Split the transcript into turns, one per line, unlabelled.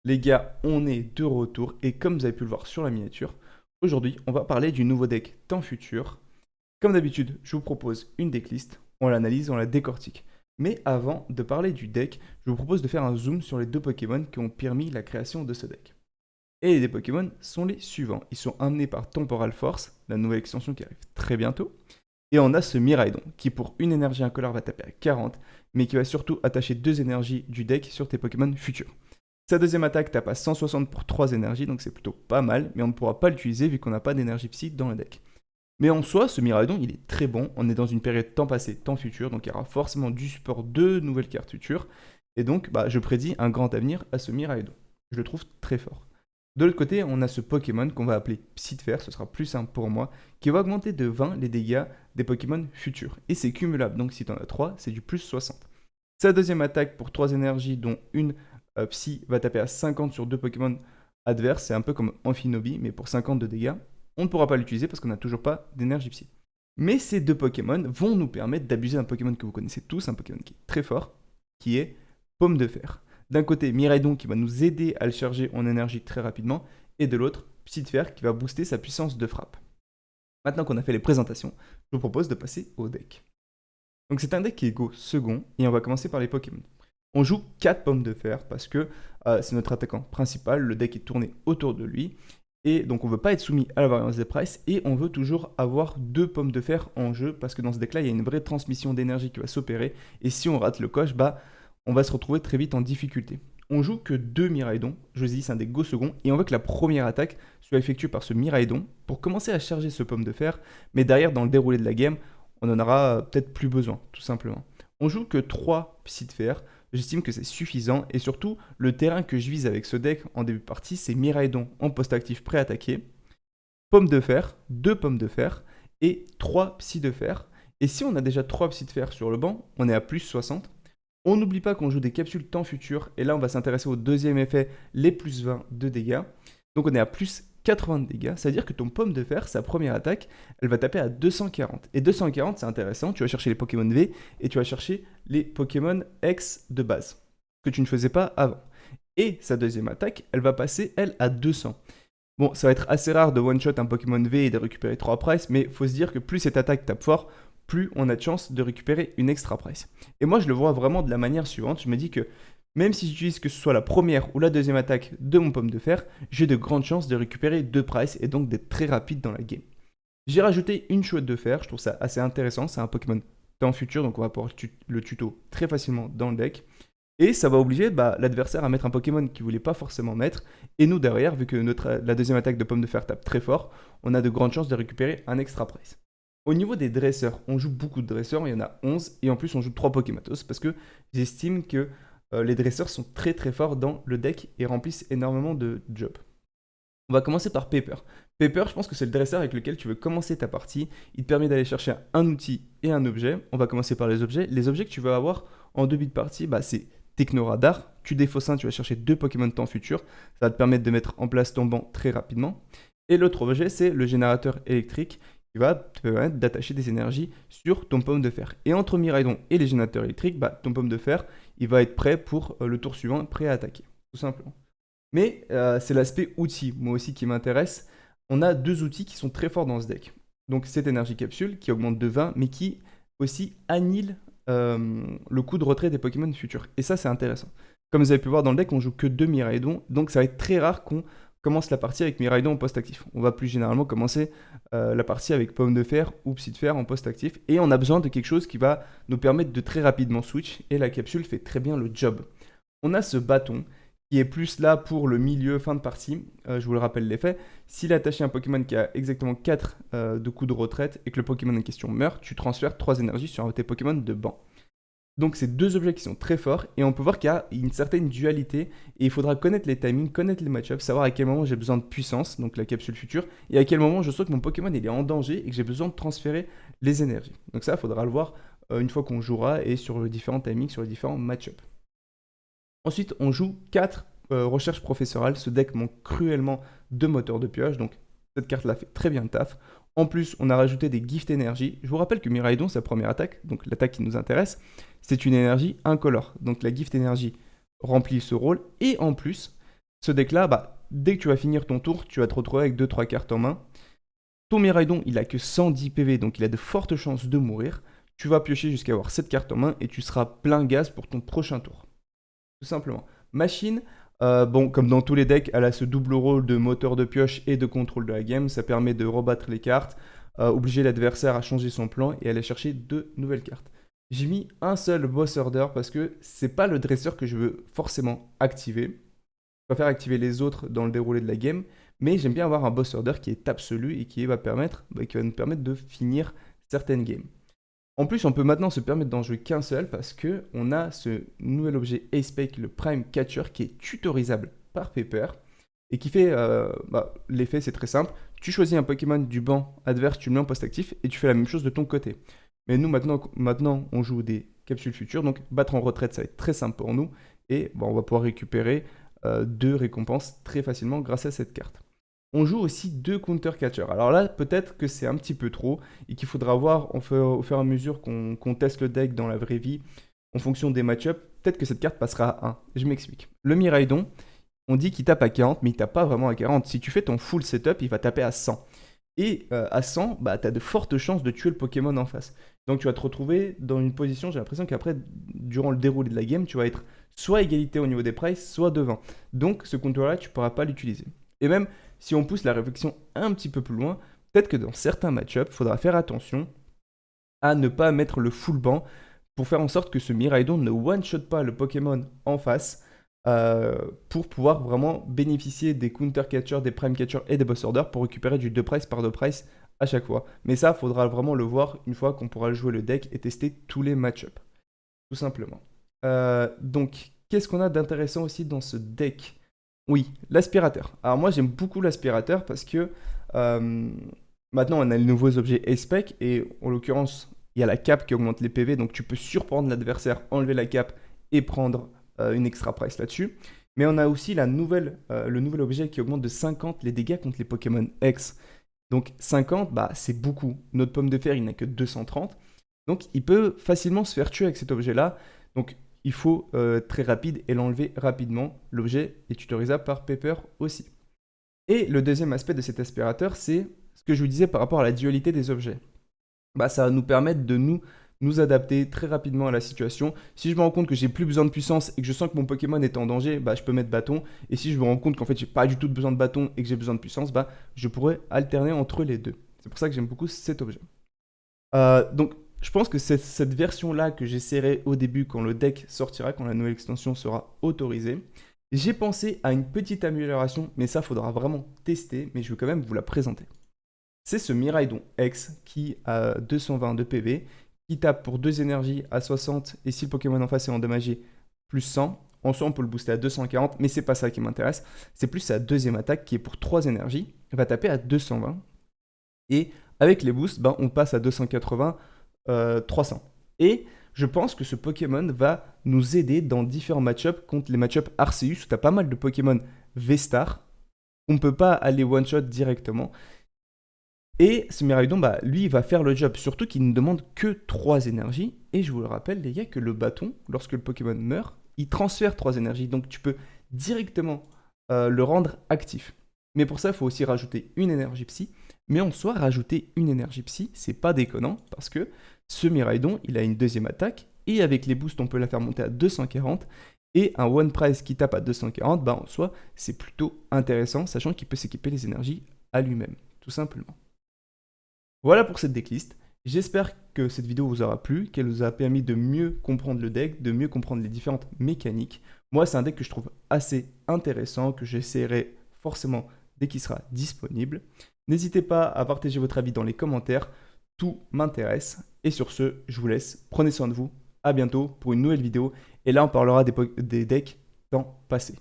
Les gars, on est de retour et comme vous avez pu le voir sur la miniature, aujourd'hui on va parler du nouveau deck Temps Futur. Comme d'habitude, je vous propose une decklist, on l'analyse, on la décortique. Mais avant de parler du deck, je vous propose de faire un zoom sur les deux Pokémon qui ont permis la création de ce deck. Et les deux Pokémon sont les suivants. Ils sont amenés par Temporal Force, la nouvelle extension qui arrive très bientôt. Et on a ce Miraidon, qui pour une énergie incolore va taper à 40, mais qui va surtout attacher deux énergies du deck sur tes Pokémon futurs. Sa deuxième attaque tape à 160 pour 3 énergies, donc c'est plutôt pas mal, mais on ne pourra pas l'utiliser vu qu'on n'a pas d'énergie psy dans le deck. Mais en soi, ce Miraidon, il est très bon, on est dans une période temps passé, temps futur, donc il y aura forcément du support de nouvelles cartes futures, et donc je prédis un grand avenir à ce Miraidon. Je le trouve très fort. De l'autre côté, on a ce Pokémon qu'on va appeler Psy-de-Fer, ce sera plus simple pour moi, qui va augmenter de 20 les dégâts des Pokémon futurs. Et c'est cumulable, donc si tu en as 3, c'est du plus 60. Sa deuxième attaque pour 3 énergies, dont une Psy va taper à 50 sur deux Pokémon adverses, c'est un peu comme Amphinobi, mais pour 50 de dégâts. On ne pourra pas l'utiliser parce qu'on n'a toujours pas d'énergie Psy. Mais ces deux Pokémon vont nous permettre d'abuser d'un Pokémon que vous connaissez tous, un Pokémon qui est très fort, qui est Pomme de Fer. D'un côté, Miraidon qui va nous aider à le charger en énergie très rapidement, et de l'autre, Psy de Fer qui va booster sa puissance de frappe. Maintenant qu'on a fait les présentations, je vous propose de passer au deck. Donc c'est un deck qui est go second, et on va commencer par les Pokémon. On joue 4 pommes de fer parce que c'est notre attaquant principal, le deck est tourné autour de lui, et donc on ne veut pas être soumis à la variance des prices, et on veut toujours avoir 2 pommes de fer en jeu, parce que dans ce deck-là, il y a une vraie transmission d'énergie qui va s'opérer, et si on rate le coche, on va se retrouver très vite en difficulté. On joue que 2 Miraidon, je vous dis c'est un deck go second, et on veut que la première attaque soit effectuée par ce Miraidon pour commencer à charger ce pomme de fer, mais derrière, dans le déroulé de la game, on en aura peut-être plus besoin, tout simplement. On joue que 3 Psy de fer, j'estime que c'est suffisant, et surtout, le terrain que je vise avec ce deck en début de partie, c'est Miraidon en post-actif pré-attaqué, pomme de fer, 2 pommes de fer, et 3 Psy de fer. Et si on a déjà 3 Psy de fer sur le banc, on est à plus 60. On n'oublie pas qu'on joue des capsules temps futur, et là on va s'intéresser au deuxième effet, les plus 20 de dégâts. Donc on est à plus 80 de dégâts, c'est-à-dire que ton pomme de fer, sa première attaque, elle va taper à 240. Et 240, c'est intéressant, tu vas chercher les Pokémon V et tu vas chercher les Pokémon X de base, que tu ne faisais pas avant. Et sa deuxième attaque, elle va passer, elle, à 200. Bon, ça va être assez rare de one-shot un Pokémon V et de récupérer 3 price, mais faut se dire que plus cette attaque tape fort, plus on a de chance de récupérer une extra price. Et moi, je le vois vraiment de la manière suivante, je me dis que même si j'utilise que ce soit la première ou la deuxième attaque de mon pomme de fer, j'ai de grandes chances de récupérer 2 price et donc d'être très rapide dans la game. J'ai rajouté une chouette de fer, je trouve ça assez intéressant, c'est un Pokémon temps futur, donc on va pouvoir le tuto très facilement dans le deck. Et ça va obliger l'adversaire à mettre un Pokémon qu'il ne voulait pas forcément mettre. Et nous derrière, vu que la deuxième attaque de pomme de fer tape très fort, on a de grandes chances de récupérer un extra prize. Au niveau des dresseurs, on joue beaucoup de dresseurs, il y en a 11, et en plus on joue 3 Pokématos, parce que j'estime que les dresseurs sont très très forts dans le deck et remplissent énormément de jobs. On va commencer par Paper. Paper, je pense que c'est le dresseur avec lequel tu veux commencer ta partie. Il te permet d'aller chercher un outil et un objet. On va commencer par les objets. Les objets que tu vas avoir en début de partie, c'est Technoradar. Tu défausses un, tu vas chercher 2 Pokémon de temps futur. Ça va te permettre de mettre en place ton banc très rapidement. Et l'autre objet, c'est le générateur électrique qui va te permettre d'attacher des énergies sur ton pomme de fer. Et entre Miraidon et les générateurs électriques, ton pomme de fer, il va être prêt pour le tour suivant, prêt à attaquer, tout simplement. Mais c'est l'aspect outil, moi aussi, qui m'intéresse. On a 2 outils qui sont très forts dans ce deck. Donc cette énergie capsule qui augmente de 20, mais qui aussi annule le coup de retrait des Pokémon futurs. Et ça, c'est intéressant. Comme vous avez pu voir dans le deck, on joue que 2 Miraidon, donc ça va être très rare qu'on commence la partie avec Miraidon en post-actif. On va plus généralement commencer la partie avec Pomme de Fer ou Psy de Fer en post-actif. Et on a besoin de quelque chose qui va nous permettre de très rapidement switch, et la capsule fait très bien le job. On a ce bâton qui est plus là pour le milieu, fin de partie. Je vous le rappelle l'effet. S'il a attaché un Pokémon qui a exactement 4 de coups de retraite et que le Pokémon en question meurt, tu transfères 3 énergies sur un de tes Pokémon de banc. Donc c'est 2 objets qui sont très forts et on peut voir qu'il y a une certaine dualité et il faudra connaître les timings, connaître les match-ups, savoir à quel moment j'ai besoin de puissance, donc la capsule future, et à quel moment je sens que mon Pokémon il est en danger et que j'ai besoin de transférer les énergies. Donc ça, il faudra le voir une fois qu'on jouera et sur les différents timings, sur les différents match-ups. Ensuite, on joue 4 recherches professorales. Ce deck manque cruellement de moteur de pioche, donc cette carte-là fait très bien le taf. En plus, on a rajouté des Gift Energy. Je vous rappelle que Miraidon, sa première attaque, donc l'attaque qui nous intéresse, c'est une énergie incolore. Donc la Gift Energy remplit ce rôle. Et en plus, Ce deck-là, bah, dès que tu vas finir ton tour, tu vas te retrouver avec 2-3 cartes en main. Ton Miraidon, il a que 110 PV, donc il a de fortes chances de mourir. Tu vas piocher jusqu'à avoir 7 cartes en main et tu seras plein gaz pour ton prochain tour. Tout simplement. Machine, bon, comme dans tous les decks, elle a ce double rôle de moteur de pioche et de contrôle de la game. Ça permet de rebattre les cartes, obliger l'adversaire à changer son plan et aller chercher 2 nouvelles cartes. J'ai mis un seul boss order parce que c'est pas le dresseur que je veux forcément activer. Je préfère activer les autres dans le déroulé de la game, mais j'aime bien avoir un boss order qui est absolu et qui va nous permettre de finir certaines games. En plus, on peut maintenant se permettre d'en jouer qu'un seul parce que on a ce nouvel objet Ace-Spec, le Prime Catcher, qui est tutorisable par Pepper et qui fait l'effet, c'est très simple. Tu choisis un Pokémon du banc adverse, tu le mets en poste actif et tu fais la même chose de ton côté. Mais nous, maintenant on joue des capsules futures, donc battre en retraite, ça va être très simple pour nous et on va pouvoir récupérer 2 récompenses très facilement grâce à cette carte. On joue aussi 2 counter catchers. Alors là, peut-être que c'est un petit peu trop et qu'il faudra voir au fur et à mesure qu'on teste le deck dans la vraie vie, en fonction des match-ups, peut-être que cette carte passera à 1. Je m'explique. Le Miraidon, on dit qu'il tape à 40, mais il tape pas vraiment à 40. Si tu fais ton full setup, il va taper à 100. Et à 100, tu as de fortes chances de tuer le Pokémon en face. Donc tu vas te retrouver dans une position, j'ai l'impression qu'après, durant le déroulé de la game, tu vas être soit égalité au niveau des prices, soit devant. Donc ce counter-là, tu ne pourras pas l'utiliser. Et même si on pousse la réflexion un petit peu plus loin, peut-être que dans certains match-ups, il faudra faire attention à ne pas mettre le full banc pour faire en sorte que ce Miraidon ne one-shot pas le Pokémon en face pour pouvoir vraiment bénéficier des counter catchers, des prime catchers et des boss orders pour récupérer du 2 price par 2 price à chaque fois. Mais ça, il faudra vraiment le voir une fois qu'on pourra jouer le deck et tester tous les match-ups. Tout simplement. Donc, qu'est-ce qu'on a d'intéressant aussi dans ce deck? Oui, l'aspirateur. Alors moi, j'aime beaucoup l'aspirateur parce que maintenant, on a les nouveaux objets Ace-Spec et en l'occurrence, il y a la cape qui augmente les PV, donc tu peux surprendre l'adversaire, enlever la cape et prendre une extra price là-dessus. Mais on a aussi le nouvel objet qui augmente de 50 les dégâts contre les Pokémon X. Donc 50, c'est beaucoup. Notre pomme de fer, il n'a que 230. Donc il peut facilement se faire tuer avec cet objet-là. Donc il faut être très rapide et l'enlever rapidement. L'objet est tutorisable par Pepper aussi. Et le deuxième aspect de cet aspirateur, c'est ce que je vous disais par rapport à la dualité des objets. Ça va nous permettre de nous adapter très rapidement à la situation. Si je me rends compte que j'ai plus besoin de puissance et que je sens que mon Pokémon est en danger, je peux mettre bâton. Et si je me rends compte qu'en fait j'ai pas du tout besoin de bâton et que j'ai besoin de puissance, je pourrais alterner entre les deux. C'est pour ça que j'aime beaucoup cet objet. Donc je pense que c'est cette version-là que j'essaierai au début quand le deck sortira, quand la nouvelle extension sera autorisée. J'ai pensé à une petite amélioration, mais ça faudra vraiment tester, mais je vais quand même vous la présenter. C'est ce Miraidon X qui a 220 de PV, qui tape pour 2 énergies à 60, et si le Pokémon en face est endommagé, plus 100. En soi, on peut le booster à 240, mais c'est pas ça qui m'intéresse. C'est plus sa deuxième attaque qui est pour 3 énergies. Elle va taper à 220. Et avec les boosts, on passe à 280, 300. Et je pense que ce Pokémon va nous aider dans différents match-ups contre les match-ups Arceus, où tu as pas mal de Pokémon V-Star. On ne peut pas aller one-shot directement. Et ce Miraidon, lui, il va faire le job, surtout qu'il ne demande que 3 énergies. Et je vous le rappelle, les gars, que le bâton, lorsque le Pokémon meurt, il transfère 3 énergies. Donc tu peux directement le rendre actif. Mais pour ça, il faut aussi rajouter une énergie psy. Mais en soi, rajouter une énergie psy, c'est pas déconnant, parce que ce Miraidon, il a une deuxième attaque, et avec les boosts, on peut la faire monter à 240. Et un One Price qui tape à 240, en soi, c'est plutôt intéressant, sachant qu'il peut s'équiper les énergies à lui-même, tout simplement. Voilà pour cette decklist. J'espère que cette vidéo vous aura plu, qu'elle vous a permis de mieux comprendre le deck, de mieux comprendre les différentes mécaniques. Moi, c'est un deck que je trouve assez intéressant, que j'essaierai forcément dès qu'il sera disponible. N'hésitez pas à partager votre avis dans les commentaires, tout m'intéresse. Et sur ce, je vous laisse, prenez soin de vous, à bientôt pour une nouvelle vidéo. Et là, on parlera des decks temps passé.